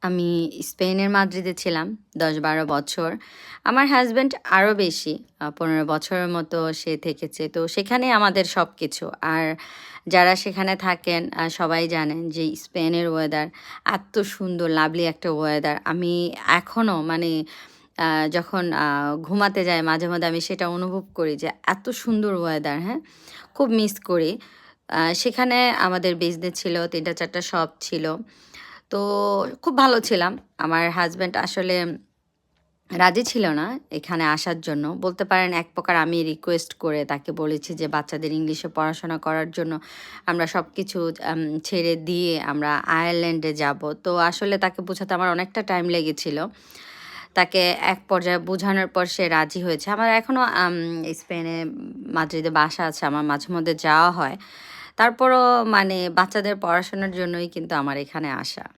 আমি স্পেনের মাদ্রিদে ছিলাম ১০-১২ বছর। আমার হাসব্যান্ড আরও বেশি ১৫ বছরের মতো সে থেকেছে। তো সেখানেই আমাদের সবকিছু। আর যারা সেখানে থাকেন সবাই জানেন যে স্পেনের ওয়েদার এত সুন্দর লাভলি একটা ওয়েদার। আমি এখনও মানে আ যখন ঘুমাতে যাই মাঝে আমি সেটা অনুভব করি যে এত সুন্দর ওয়েদার, হ্যাঁ? খুব মিস করি। সেখানে আমাদের বিজনেস ছিল, ৩টা ৪টা শপ ছিল। তো খুব ভালো ছিলাম। আমার হাসব্যান্ড আসলে রাজি ছিল না এখানে আসার জন্য। বলতে পারেন এক প্রকার আমি রিকোয়েস্ট করে তাকে বলেছি যে বাচ্চাদের ইংলিশে পড়াশোনা করার জন্য আমরা সবকিছু আম ছেড়ে দিয়ে আমরা আয়ারল্যান্ডে যাব। তো আসলে তাকে বোঝাতে আমার অনেকটা টাইম লেগেছিল। তাকে এক পর্যায়ে বোঝানোর পর সে রাজি হয়েছে। আমার এখনো স্পেনে মাদ্রিদে বাসা আছে। আমার মাঝেমধ্যে যাওয়া হয়। তারপরও মানে বাচ্চাদের পড়াশোনার জন্যই কিন্তু আমার এখানে আসা।